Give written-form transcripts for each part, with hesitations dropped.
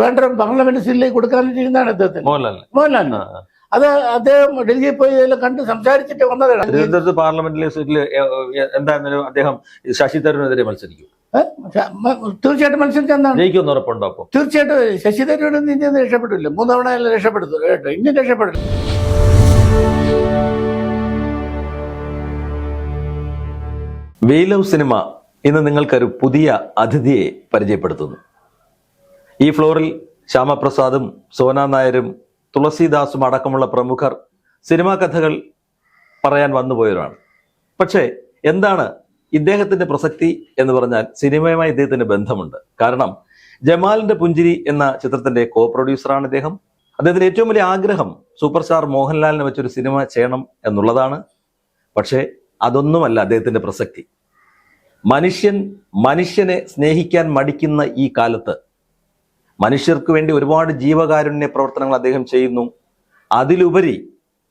Trivandrum parliament സീറ്റിലേക്ക് കൊടുക്കാനിരിക്കുന്നതാണ് അദ്ദേഹത്തിന്, മോഹൻലാലിന്. അത് അദ്ദേഹം ഡൽഹിയിൽ പോയി ഇതെല്ലാം കണ്ട് സംസാരിച്ചിട്ട് വന്നതാണ്. തിരുവനന്തപുരത്ത് പാർലമെന്റിലെ സീറ്റിൽ എന്തായാലും അദ്ദേഹം ശശി തരൂരിനെതിരെ മത്സരിക്കും. തീർച്ചയായിട്ടും മത്സരിച്ചെന്താണ് ജയിക്കുമെന്ന് ഉറപ്പുണ്ടോ? അപ്പോൾ തീർച്ചയായിട്ടും ശശി തരൂർ ഇന്ത്യ രക്ഷപ്പെട്ടില്ല, 3 തവണ രക്ഷപ്പെടുത്തു കേട്ടോ, ഇന്ത്യ രക്ഷപ്പെടില്ല. വി ലവ് സിനിമ ഇന്ന് നിങ്ങൾക്കൊരു പുതിയ അതിഥിയെ പരിചയപ്പെടുത്തുന്നു. ഈ ഫ്ലോറിൽ ശ്യാമപ്രസാദും സോന നായരും തുളസീദാസും അടക്കമുള്ള പ്രമുഖർ സിനിമാ കഥകൾ പറയാൻ വന്നുപോയവരാണ്. പക്ഷേ എന്താണ് ഇദ്ദേഹത്തിന്റെ പ്രസക്തി എന്ന് പറഞ്ഞാൽ സിനിമയുമായി ഇദ്ദേഹത്തിന് ബന്ധമുണ്ട്. കാരണം ജമാലിന്റെ പുഞ്ചിരി എന്ന ചിത്രത്തിന്റെ കോ പ്രൊഡ്യൂസറാണ് ഇദ്ദേഹം. അദ്ദേഹത്തിന്റെ ഏറ്റവും വലിയ ആഗ്രഹം സൂപ്പർ സ്റ്റാർ മോഹൻലാലിനെ വെച്ചൊരു സിനിമ ചെയ്യണം എന്നുള്ളതാണ്. പക്ഷേ അതൊന്നുമല്ല അദ്ദേഹത്തിന്റെ പ്രസക്തി. മനുഷ്യനെ സ്നേഹിക്കാൻ മടിക്കുന്ന ഈ കാലത്ത് മനുഷ്യർക്ക് വേണ്ടി ഒരുപാട് ജീവകാരുണ്യ പ്രവർത്തനങ്ങൾ അദ്ദേഹം ചെയ്യുന്നു. അതിലുപരി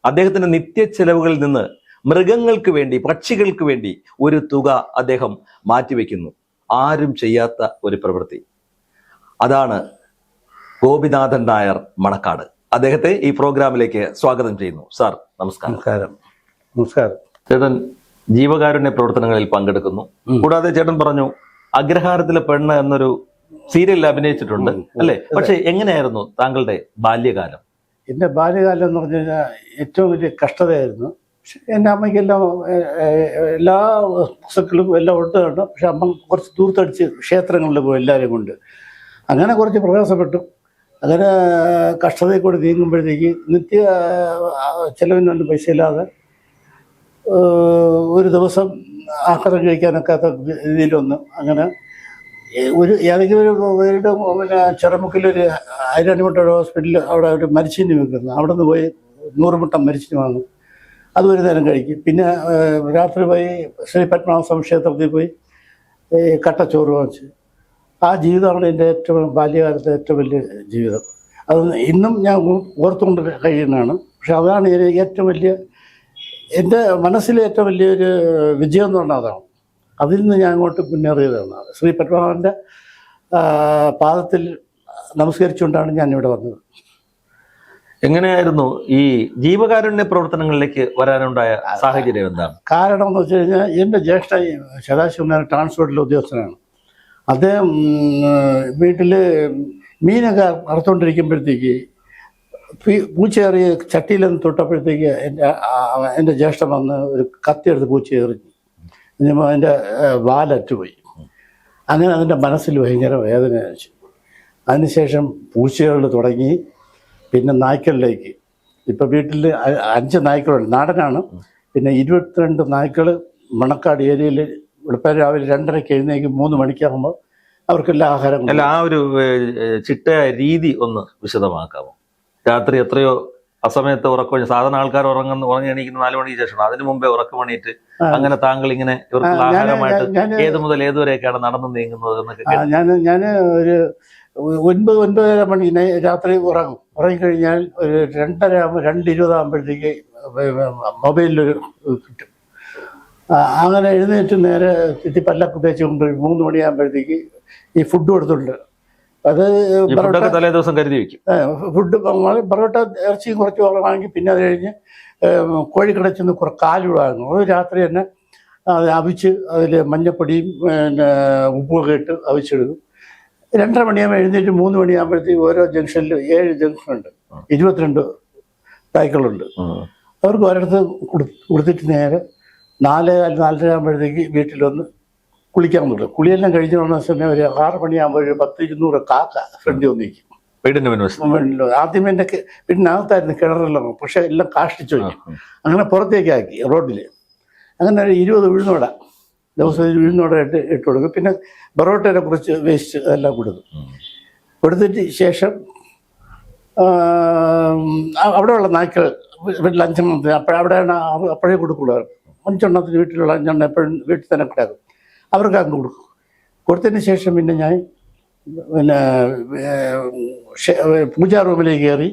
അദ്ദേഹത്തിന്റെ നിത്യ ചെലവുകളിൽ നിന്ന് മൃഗങ്ങൾക്ക് വേണ്ടി, പക്ഷികൾക്ക് വേണ്ടി ഒരു തുക അദ്ദേഹം മാറ്റിവെക്കുന്നു. ആരും ചെയ്യാത്ത ഒരു പ്രവൃത്തി. അതാണ് ഗോപിനാഥൻ നായർ മണക്കാട്. അദ്ദേഹത്തെ ഈ പ്രോഗ്രാമിലേക്ക് സ്വാഗതം ചെയ്യുന്നു. സാർ നമസ്കാരം. നമസ്കാരം. ചേട്ടൻ ജീവകാരുണ്യ പ്രവർത്തനങ്ങളിൽ പങ്കെടുക്കുന്നു. കൂടാതെ ചേട്ടൻ പറഞ്ഞു അഗ്രഹാരത്തിലെ പെണ്ണ് എന്നൊരു സീരിയലിൽ അഭിനയിച്ചിട്ടുണ്ട് അല്ലേ? പക്ഷെ എങ്ങനെയായിരുന്നു താങ്കളുടെ ബാല്യകാലം? എൻ്റെ ബാല്യകാലം എന്ന് പറഞ്ഞു കഴിഞ്ഞാൽ ഏറ്റവും വലിയ കഷ്ടതയായിരുന്നു. പക്ഷെ എൻ്റെ അമ്മയ്ക്കെല്ലാം എല്ലാ വസ്തുക്കളും എല്ലാം ഉള്ളതാണ്. പക്ഷെ അമ്മ കുറച്ച് ദൂരത്തടിച്ച് ക്ഷേത്രങ്ങളിൽ പോയി എല്ലാവരും കൊണ്ട് അങ്ങനെ കുറച്ച് പ്രയാസപ്പെട്ടു. അങ്ങനെ കഷ്ടതയിൽ കൂടി നീങ്ങുമ്പോഴത്തേക്ക് നിത്യ ചെലവിനൊന്നും പൈസ ഇല്ലാതെ ഒരു ദിവസം ആഹാരം കഴിക്കാനൊക്കാത്ത രീതിയിലൊന്നും അങ്ങനെ ഏതെങ്കിലും ഒരു പിന്നെ ചെറുമുക്കിലൊരു ആയിരണിമുട്ടയുടെ ഹോസ്പിറ്റലിൽ അവിടെ ഒരു മരിച്ചിന് വെക്കുന്നു. അവിടെ നിന്ന് പോയി 100 മുട്ട മരിച്ചിന് വാങ്ങും. അത് ഒരു നേരം കഴിക്കും. പിന്നെ രാത്രി പോയി ശ്രീ പത്മനാഭ ക്ഷേത്രത്തിൽ പോയി കട്ടച്ചോറ് വാങ്ങിച്ച് ആ ജീവിതമാണ് എൻ്റെ ഏറ്റവും ബാല്യകാലത്തെ ഏറ്റവും വലിയ ജീവിതം. അത് ഇന്നും ഞാൻ ഓർത്തുകൊണ്ട് കഴിയുന്നതാണ്. പക്ഷെ അതാണ് ഏറ്റവും വലിയ എൻ്റെ മനസ്സിലെ ഏറ്റവും വലിയൊരു വിജയം എന്ന് പറഞ്ഞാൽ അതാണ്. അതിൽ നിന്ന് ഞാൻ അങ്ങോട്ട് മുന്നേറിയതാണ്. ശ്രീ പത്മനാഭൻ്റെ പാദത്തിൽ നമസ്കരിച്ചുകൊണ്ടാണ് ഞാൻ ഇവിടെ വന്നത്. എങ്ങനെയായിരുന്നു ഈ ജീവകാരുണ്യ പ്രവർത്തനങ്ങളിലേക്ക് വരാനുണ്ടായ സാഹചര്യം എന്താണ്? കാരണം എന്ന് വെച്ച് കഴിഞ്ഞാൽ എൻ്റെ ജ്യേഷ്ഠ സദാശിവനാഥൻ ട്രാൻസ്പോർട്ടിലെ ഉദ്യോഗസ്ഥനാണ്. അദ്ദേഹം വീട്ടിൽ മീനൊക്കെ അറുത്തുകൊണ്ടിരിക്കുമ്പോഴത്തേക്ക് പൂച്ചയേറിയ ചട്ടിയിലൊന്ന് തൊട്ടപ്പോഴത്തേക്ക് എൻ്റെ ജ്യേഷ്ഠൻ വന്ന് ഒരു കത്തിയെടുത്ത് പൂച്ച എറിഞ്ഞു. അതിൻ്റെ വാലറ്റുപോയി. അങ്ങനെ അതിൻ്റെ മനസ്സിൽ ഭയങ്കര വേദന അയച്ചു. അതിനുശേഷം പൂച്ചകൾ തുടങ്ങി, പിന്നെ നായ്ക്കളിലേക്ക്. ഇപ്പം വീട്ടിൽ 5 നായ്ക്കളുണ്ട്, നാടനാണ്. പിന്നെ 22 നായ്ക്കൾ മണക്കാട് ഏരിയയിൽ വെളുപ്പാൻ രാവിലെ 2:30 എഴുന്നേക്കും, 3 മണിക്കാകുമ്പോൾ അവർക്കെല്ലാം ആഹാരം. അല്ല, ആ ഒരു ചിട്ടയായ രീതി ഒന്ന് വിശദമാക്കാമോ? രാത്രി എത്രയോ അസമയത്ത് ഉറക്കം, സാധാരണ ആൾക്കാർ ഉറങ്ങി എണീക്കുന്ന 4 മണിക്ക് ശേഷമാണ്. അതിനു മുമ്പേ ഉറക്കമണിയിട്ട് അങ്ങനെ താങ്കൾ ഇങ്ങനെ ഇവർക്കുള്ള ആഹാരമായിട്ട് ഏത് മുതൽ ഏതുവരെയൊക്കെയാണ് നടന്നു നീങ്ങുന്നത് എന്നൊക്കെ? ഞാൻ ഒരു 9-9:30 മണി രാത്രി ഉറങ്ങിക്കഴിഞ്ഞാൽ ഒരു 2:20 ആകുമ്പോഴത്തേക്ക് മൊബൈലിലൊരു കിട്ടും. അങ്ങനെ എഴുന്നേറ്റ് നേരെ പല്ലൊക്കെ തേച്ച് കൊണ്ട് 3 മണിയാകുമ്പോഴത്തേക്ക് ഈ ഫുഡ് കൊടുത്തിട്ടുണ്ട്. അത് തലേ ദിവസം കരുതി വെക്കും. ഫുഡ് പൊറോട്ട ഇറച്ചിയും കുറച്ച് വാങ്ങി, പിന്നെ അത് കഴിഞ്ഞ് കോഴിക്കടച്ചെന്ന് കുറേ കാലുവാങ്ങും. അത് രാത്രി തന്നെ അത് അവിച്ച് അതിൽ മഞ്ഞപ്പൊടിയും പിന്നെ ഉപ്പൊക്കെ ഇട്ട് അവിച്ചെടുക്കും. 2:30 മണിയാകുമ്പോൾ എഴുന്നേറ്റ് 3 മണിയാകുമ്പോഴത്തേക്ക് ഓരോ ജംഗ്ഷനിലും 7 ജംഗ്ഷനുണ്ട്, 22 നായ്ക്കളുണ്ട്. അവർക്ക് ഒരിടത്ത് കൊടുത്തിട്ട് നേരെ 4-4:30 ആകുമ്പോഴത്തേക്ക് വീട്ടിലൊന്ന് കുളിക്കാൻ തുടങ്ങും. കുളിയെല്ലാം കഴിഞ്ഞ് വന്ന സമയം ഒരു 6 മണിയാകുമ്പോൾ ഒരു 10-200 കാക്ക ഫ്രണ്ട് വന്നിരിക്കും. ആദ്യമേ എൻ്റെ വീടിനകത്തായിരുന്നു കിണറെല്ലാം, പക്ഷെ എല്ലാം കാഷ്ടിച്ചു വയ്ക്കും. അങ്ങനെ പുറത്തേക്ക് ആക്കി റോഡിൽ. അങ്ങനെ ഒരു 20 ഉഴുന്നോട ദിവസം ഉഴുന്നോട ഇട്ട് കൊടുക്കും. പിന്നെ പൊറോട്ടയെ കുറച്ച് വേസ്റ്റ് എല്ലാം കൊടുത്തിട്ട് ശേഷം അവിടെയുള്ള നായ്ക്കൾ വീട്ടിൽ 5 എണ്ണത്തിന് അവിടെയാണ് അപ്പോഴേ കൊടുക്കുള്ളൂ. 5 എണ്ണത്തിന് വീട്ടിലുള്ള 5 എണ്ണം എപ്പോഴും വീട്ടിൽ തന്നെ കിടക്കും. അവർക്ക് അങ്ങ് കൊടുക്കും. കൊടുത്തതിന് ശേഷം പിന്നെ ഞാൻ പൂജാ റൂമിലേക്ക് കയറി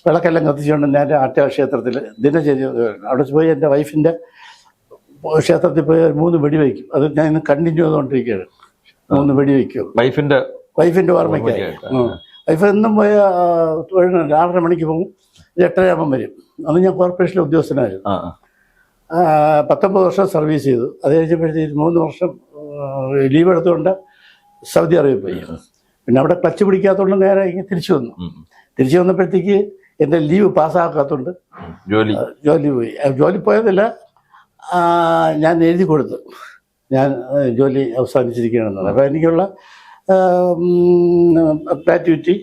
വിളക്കെല്ലാം കത്തിച്ചുകൊണ്ട് നേരെ ആറ്റുകാൽ ദിനചര്യ അവിടെ പോയി എൻ്റെ വൈഫിൻ്റെ ക്ഷേത്രത്തിൽ പോയി 3 വെടി വയ്ക്കും. അത് ഞാൻ ഇന്ന് കണ്ടിന്യൂ ചെയ്തുകൊണ്ടിരിക്കുകയാണ്. 3 വെടി വയ്ക്കും വൈഫിൻ്റെ ഓർമ്മയ്ക്കായി. ഇപ്പം എന്നും പോയ തൊഴിലിന് 6:30 മണിക്ക് പോകും, 8:30 വരും. അന്ന് ഞാൻ കോർപ്പറേഷനിലെ ഉദ്യോഗസ്ഥനായിരുന്നു. 19 വർഷം സർവീസ് ചെയ്തു. അത് കഴിഞ്ഞപ്പോഴത്തേക്ക് 3 വർഷം ലീവ് എടുത്തുകൊണ്ട് സൗദി അറേബ്യ പോയി. പിന്നെ അവിടെ ക്ലച്ച് പിടിക്കാത്തതുകൊണ്ട് നേരെ ഇങ്ങനെ തിരിച്ചു വന്നു. തിരിച്ചു വന്നപ്പോഴത്തേക്ക് എൻ്റെ ലീവ് പാസ്സാക്കാത്തതുകൊണ്ട് ജോലി പോയി. ജോലി പോയതല്ല, ഞാൻ എഴുതി കൊടുത്തു ഞാൻ ജോലി അവസാനിച്ചിരിക്കുകയാണെന്നത്. അപ്പോൾ എനിക്കുള്ള ഗ്രാറ്റുവിറ്റി,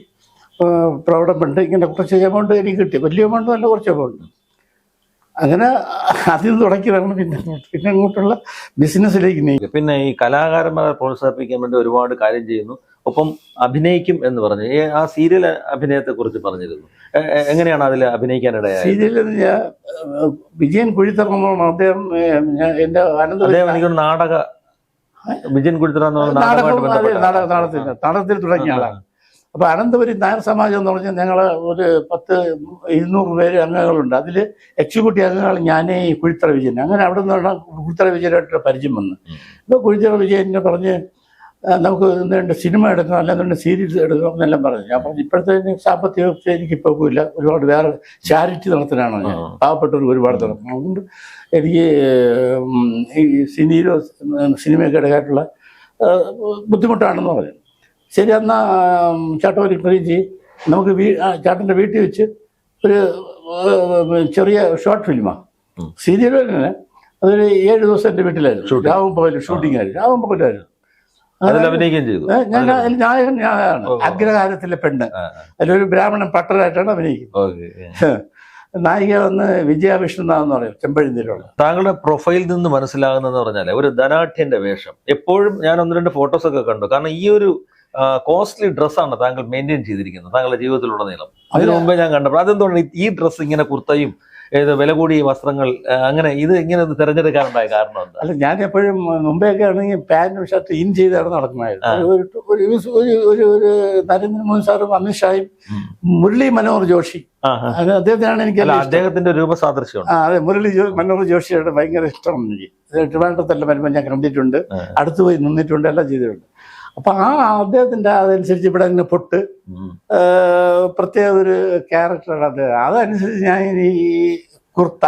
പ്രൊവിഡന്റ് ഫണ്ട്, ഇങ്ങനെ കുറച്ച് എമൗണ്ട് എനിക്ക് കിട്ടി. വലിയ എമൗണ്ട് നല്ല കുറച്ച് എമൗണ്ട്. അങ്ങനെ അതിൽ നിന്ന് തുടക്കിയതാണ് പിന്നെ അങ്ങോട്ടുള്ള ബിസിനസ്സിലേക്ക് നീങ്ങി. പിന്നെ ഈ കലാകാരന്മാരെ പ്രോത്സാഹിപ്പിക്കാൻ വേണ്ടി ഒരുപാട് കാര്യം ചെയ്യുന്നു, ഒപ്പം അഭിനയിക്കും എന്ന് പറഞ്ഞു. ആ സീരിയൽ അഭിനയത്തെ കുറിച്ച് പറഞ്ഞിരുന്നു. എങ്ങനെയാണ് അതിൽ അഭിനയിക്കാനിടയായത്? സീരിയലിൽ ഞാൻ വിജയൻ കുഴിത്തറ അദ്ദേഹം എൻ്റെ എനിക്ക് നാടക വിജയൻ കുഴിത്തറ നാടകത്തിൽ തുടങ്ങിയ ആളാണ്. അപ്പോൾ അനന്തപുരി നായർ സമാജം എന്ന് പറഞ്ഞാൽ ഞങ്ങൾ ഒരു 200 പേര് അംഗങ്ങളുണ്ട്. അതിൽ എക്സിക്യൂട്ടീവ് അംഗങ്ങൾ ഞാനേ കുഴിത്തറ വിജയൻ. അങ്ങനെ അവിടെ നിന്നാണ് കുഴിത്തറ വിജയനായിട്ട് പരിചയം വന്ന്. ഇപ്പോൾ കുഴിത്തറ വിജയനെ പറഞ്ഞ് നമുക്ക് എന്തുകൊണ്ട് സിനിമ എടുക്കണം, അല്ലാന്നുണ്ട് സീരീസ് എടുക്കണം എന്നെല്ലാം പറഞ്ഞു. ഞാൻ പറഞ്ഞു ഇപ്പോഴത്തെ സാമ്പത്തിക വ്യവസ്ഥ എനിക്കിപ്പോൾ ഇല്ല, ഒരുപാട് വേറെ ചാരിറ്റി നടത്താനാണ് ഞാൻ, പാവപ്പെട്ടവർക്ക് ഒരുപാട് നടത്തണം. അതുകൊണ്ട് എനിക്ക് ഈ സിനിമയൊക്കെ എടുക്കാനുള്ള ബുദ്ധിമുട്ടാണെന്ന് പറഞ്ഞു. ശരി, എന്നാൽ ചേട്ടൻ ഒരു കാര്യം ചെയ്യും, നമുക്ക് ചേട്ടൻ്റെ വീട്ടിൽ വെച്ച് ഒരു ചെറിയ ഷോർട്ട് ഫിലിമാണ്. സീരിയൽ തന്നെ അതൊരു 7 ദിവസം എൻ്റെ വീട്ടിലായിരുന്നു. രാവും പകലും ഷൂട്ടിംഗ് ആയിരുന്നു, രാവും പകലായിരുന്നു. നായകൻ ഞാനാണ്. അഗ്രഹാരത്തിലെ പെണ്ണ്, അതിലൊരു ബ്രാഹ്മണൻ പട്ടരായിട്ടാണ് അഭിനയിക്കുന്നത്. നായിക വന്ന് വിജയവിഷ്ണുനാഥെന്ന് പറയും, ചെമ്പഴന്തിയിലുള്ള. താങ്കളുടെ പ്രൊഫൈലിൽ നിന്ന് മനസ്സിലാകുന്നതെന്ന് പറഞ്ഞാൽ ഒരു ധനാഠ്യന്റെ വേഷം. എപ്പോഴും ഞാൻ 1-2 ഫോട്ടോസ് ഒക്കെ കണ്ടു. കാരണം ഈ ഒരു കോസ്റ്റ്ലി ഡ്രസ്സാണ് താങ്കൾ മെയിൻറ്റെയിൻ ചെയ്തിരിക്കുന്നത് താങ്കളുടെ ജീവിതത്തിലുടനീളം. അതിനു മുമ്പേ ഞാൻ കണ്ടപ്പോൾ അതെന്തുകൊണ്ട് ഈ ഡ്രസ്സ് ഇങ്ങനെ കുർത്തയും വില കൂടിയ വസ്ത്രങ്ങൾ അങ്ങനെ ഇത് ഇങ്ങനെ തിരഞ്ഞെടുക്കാനുണ്ടായ കാരണം എന്താ? അല്ല, ഞാൻ എപ്പോഴും മുമ്പെയൊക്കെ ആണെങ്കിൽ പാന്റും ഷർട്ട് ഇൻ ചെയ്താണ് നടക്കുന്നതായിരുന്നു. ഒരു നരേന്ദ്രമോദി സാറും അമിത്ഷായും മുരളി മനോഹർ ജോഷി, അദ്ദേഹത്തിനാണ് എനിക്ക് അദ്ദേഹത്തിന്റെ രൂപസാദൃശ്യം. അതെ, മുരളി മനോഹർ ജോഷിയുടെ ഭയങ്കര ഇഷ്ടമാണ് എനിക്ക്. ട്രിവാൻഡ്രത്തെല്ലാം വരുമ്പോൾ ഞാൻ കണ്ടിട്ടുണ്ട്, അടുത്ത് പോയി നിന്നിട്ടുണ്ട്, എല്ലാം ചെയ്തിട്ടുണ്ട്. അപ്പൊ അദ്ദേഹത്തിന്റെ അതനുസരിച്ച് ഇവിടെ അങ്ങനെ പൊട്ട് പ്രത്യേക ഒരു ക്യാരക്ടറാണ് അദ്ദേഹം. അതനുസരിച്ച് ഞാൻ ഈ കുർത്ത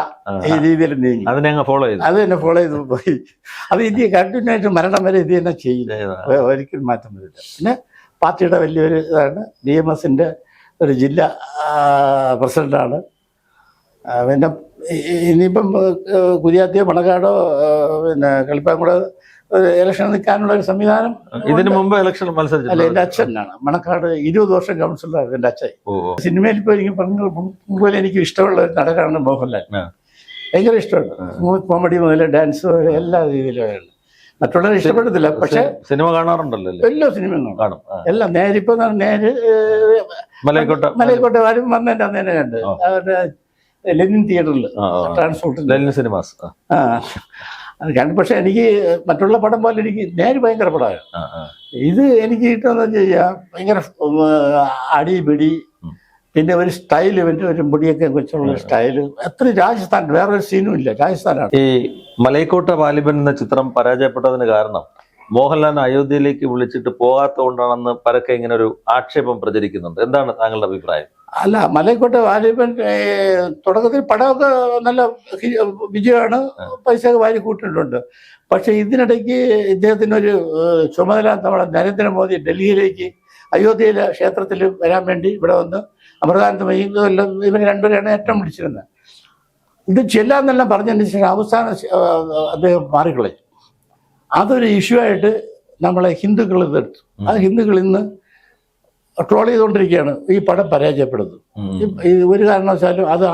ഈ രീതിയിൽ നീങ്ങി അത് തന്നെ ഫോളോ ചെയ്ത് പോയി. അത് ഇത് കണ്ടിന്യൂ ആയിട്ട് മരണം വരെ ഇത് തന്നെ ചെയ്യില്ല, ഒരിക്കലും മാറ്റം വരില്ല. പിന്നെ പാർട്ടിയുടെ വലിയൊരു ഇതാണ്, DMSന്റെ ഒരു ജില്ലാ പ്രസിഡന്റാണ്. പിന്നെ ഇനിയിപ്പം കുര്യാത്തിയോ മണക്കാടോ പിന്നെ കളിപ്പാങ്കുട ഇലക്ഷൻ നിൽക്കാനുള്ള ഒരു സംവിധാനം. ഇതിനു മുമ്പ് ഇലക്ഷൻ മത്സരിച്ചു. അല്ല, എൻ്റെ അച്ഛനാണ് മണക്കാട് 20 വർഷം കൗൺസിലറായിരുന്നു എൻ്റെ അച്ഛൻ. സിനിമയിൽ ഇപ്പോൾ എനിക്ക് പറഞ്ഞ എനിക്ക് ഇഷ്ടമുള്ള ഒരു നടനാണ് മോഹൻലാൽ. ഭയങ്കര ഇഷ്ടമാണ്. കോമഡി മുതൽ ഡാൻസ് മുതൽ എല്ലാ രീതിയിലും. മറ്റുള്ളവരെ ഇഷ്ടപ്പെടത്തില്ല, പക്ഷെ സിനിമ കാണാറുണ്ടല്ലോ, എല്ലാ സിനിമയും കാണും. എല്ലാം നേരിപ്പോ നേര് മലയക്കോട്ടെ ആരും വന്നെൻ്റെ അന്ന് തന്നെ കണ്ട് അവരുടെ ലെനിൻ തിയേറ്ററിൽ ട്രാൻസ്പോർട്ട് സിനിമാസ് അത് കണ്ടു. പക്ഷെ എനിക്ക് മറ്റുള്ള പടം പോലെ എനിക്ക് നേര് ഭയങ്കര പടമാണ്. ഇത് എനിക്ക് കിട്ടുമെന്ന് വെച്ച് കഴിഞ്ഞാൽ ഭയങ്കര അടി പിടി, പിന്നെ ഒരു സ്റ്റൈൽ, ഇവൻ്റെ ഒരു മുടിയൊക്കെ വെച്ചുള്ള സ്റ്റൈല് അത്ര രാജസ്ഥാൻ, വേറൊരു സീനും ഇല്ല, രാജസ്ഥാനാണ്. ഈ മലൈക്കോട്ട വാലിബൻ എന്ന ചിത്രം പരാജയപ്പെട്ടതിന് കാരണം മോഹൻലാൽ അയോധ്യയിലേക്ക് വിളിച്ചിട്ട് പോകാത്തതുകൊണ്ടാണെന്ന് പരക്കെ ഇങ്ങനെ ഒരു ആക്ഷേപം പ്രചരിക്കുന്നുണ്ട്. എന്താണ് താങ്കളുടെ അഭിപ്രായം? അല്ല, മലൈക്കോട്ട വാലിബൻ തുടക്കത്തിൽ പടമൊക്കെ നല്ല വിജയമാണ്, പൈസ വാരി കൂട്ടിയിട്ടുണ്ട്. പക്ഷെ ഇതിനിടയ്ക്ക് ഇദ്ദേഹത്തിനൊരു ചുമതല നമ്മുടെ നരേന്ദ്രമോദി ഡൽഹിയിലേക്ക് അയോധ്യയിലെ ക്ഷേത്രത്തിൽ വരാൻ വേണ്ടി ഇവിടെ വന്ന് അമൃതാനന്ദമയി ഇവർ രണ്ടുപേരാണ് ഏറ്റവും വിളിച്ചിരുന്നത്. ഇത് ചെല്ലാന്നെല്ലാം പറഞ്ഞതിന് ശേഷം അവസാനം അദ്ദേഹം മാറിക്കളഞ്ഞു. അതൊരു ഇഷ്യൂ ആയിട്ട് നമ്മളെ ഹിന്ദുക്കൾ ഇതെടുത്തു. ആ ഹിന്ദുക്കൾ ഇന്ന് ട്രോൾ ചെയ്തുകൊണ്ടിരിക്കുകയാണ് ഈ പടം പരാജയപ്പെടുന്നത്. ഒരു കാരണവശാലും അത്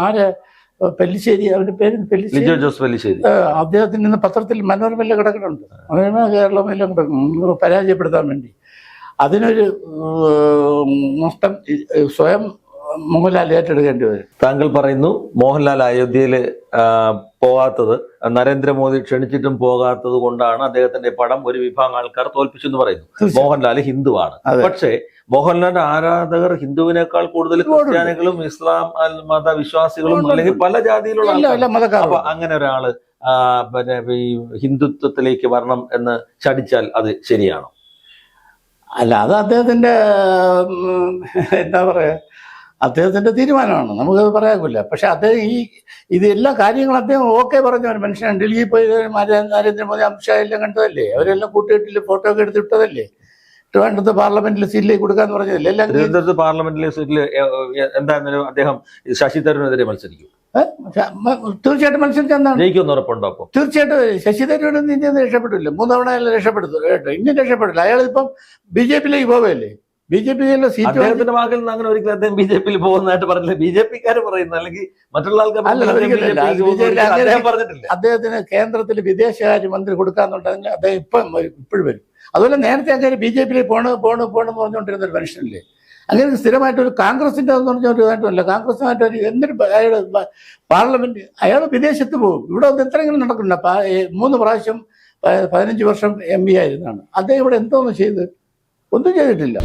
പെല്ലിശ്ശേരി, അവരുടെ പേര് പെല്ലിശ്ശേരി, അദ്ദേഹത്തിന് ഇന്ന് പത്രത്തിൽ മനോരമയിലെ കിടക്കുന്നുണ്ട്, മനോരമ കേരളം എല്ലാം കിടക്കുന്നു പരാജയപ്പെടുത്താൻ വേണ്ടി. അതിനൊരു നഷ്ടം സ്വയം മോഹൻലാൽ ഏറ്റെടുക്കേണ്ടി വരും. താങ്കൾ പറയുന്നു മോഹൻലാൽ അയോധ്യയിൽ പോകാത്തത് നരേന്ദ്രമോദി ക്ഷണിച്ചിട്ടും പോകാത്തത് കൊണ്ടാണ് അദ്ദേഹത്തിന്റെ പടം ഒരു വിഭാഗം ആൾക്കാർ തോൽപ്പിച്ചു എന്ന് പറയുന്നു. മോഹൻലാൽ ഹിന്ദുവാണ്, പക്ഷേ മോഹൻലാലിന്റെ ആരാധകർ ഹിന്ദുവിനേക്കാൾ കൂടുതൽ ക്രിസ്ത്യാനികളും ഇസ്ലാം മതവിശ്വാസികളും അല്ലെങ്കിൽ പല ജാതിയിലുള്ള. അപ്പൊ അങ്ങനെ ഒരാള് പിന്നെ ഈ ഹിന്ദുത്വത്തിലേക്ക് വരണം എന്ന് ശഠിച്ചാൽ അത് ശരിയാണോ? അല്ല, അത് അദ്ദേഹത്തിൻ്റെ എന്താ പറയുക, അദ്ദേഹത്തിൻ്റെ തീരുമാനമാണ്, നമുക്കത് പറയാനില്ല. പക്ഷെ അദ്ദേഹം ഇത് എല്ലാ കാര്യങ്ങളും അദ്ദേഹം ഓക്കെ പറഞ്ഞു. ഒരു മനുഷ്യൻ ഡൽഹിയിൽ പോയി നരേന്ദ്രമോദി, അമിത്ഷാ എല്ലാം കണ്ടതല്ലേ, അവരെല്ലാം കൂട്ടിയിട്ടില്ല, ഫോട്ടോ ഒക്കെ എടുത്തിട്ടതല്ലേ, ട്രിവാൻഡ്രത്ത് പാർലമെന്റിൽ സീറ്റിലേക്ക് കൊടുക്കാന്ന് പറഞ്ഞതല്ലേ. എല്ലാം തിരുവനന്തപുരത്ത് പാർലമെന്റിലെ സീറ്റിൽ എന്തായാലും അദ്ദേഹം ശശി തരൂരിനെതിരെ മത്സരിക്കും. തീർച്ചയായിട്ടും മത്സരിച്ച് എന്താണ് ജയിക്കുമെന്ന് ഉറപ്പുണ്ടോ? അപ്പോൾ തീർച്ചയായിട്ടും ശശി തരൂർ ഇന്ത്യ രക്ഷപ്പെട്ടില്ല, 3 തവണ അയാൾ രക്ഷപ്പെടുത്തു കേട്ടോ. ഇന്ത്യൻ രക്ഷപ്പെടില്ല. അയാൾ ഇപ്പം BJP-ലേക്ക് പോവുകയല്ലേ. BJP-യിലെ സീറ്റ് അദ്ദേഹത്തിന്റെ വാക്കിൽ നിന്ന് അങ്ങനെ ഒരിക്കലും അദ്ദേഹം BJP-യിൽ പോകുന്നതായിട്ട് പറഞ്ഞില്ല. BJP-ക്കാര് പറയുന്നു, അല്ലെങ്കിൽ മറ്റുള്ള ആൾക്കാർ പറഞ്ഞിട്ടില്ല. അദ്ദേഹത്തിന് കേന്ദ്രത്തിൽ വിദേശകാര്യ മന്ത്രി കൊടുക്കാന്നുണ്ടെങ്കിൽ അദ്ദേഹം ഇപ്പോഴും വരും. അതുപോലെ നേരത്തെ അങ്ങനെ BJP-യിലേക്ക് പോണെന്ന് പറഞ്ഞുകൊണ്ടിരുന്ന ഒരു മനുഷ്യനല്ലേ. അങ്ങനെ സ്ഥിരമായിട്ടൊരു കോൺഗ്രസിൻ്റെ എന്ന് പറഞ്ഞൊരുമായിട്ടല്ല, കോൺഗ്രസുമായിട്ട് എന്തൊരു അയാൾ പാർലമെന്റ്, അയാൾ വിദേശത്ത് പോകും. ഇവിടെ എത്രയെങ്കിലും നടക്കുന്നുണ്ട്. 3 പ്രാവശ്യം 15 വർഷം MP ആയിരുന്നാണ് അദ്ദേഹം. ഇവിടെ എന്തോന്ന് ചെയ്ത്? ഒന്നും ചെയ്തിട്ടില്ല.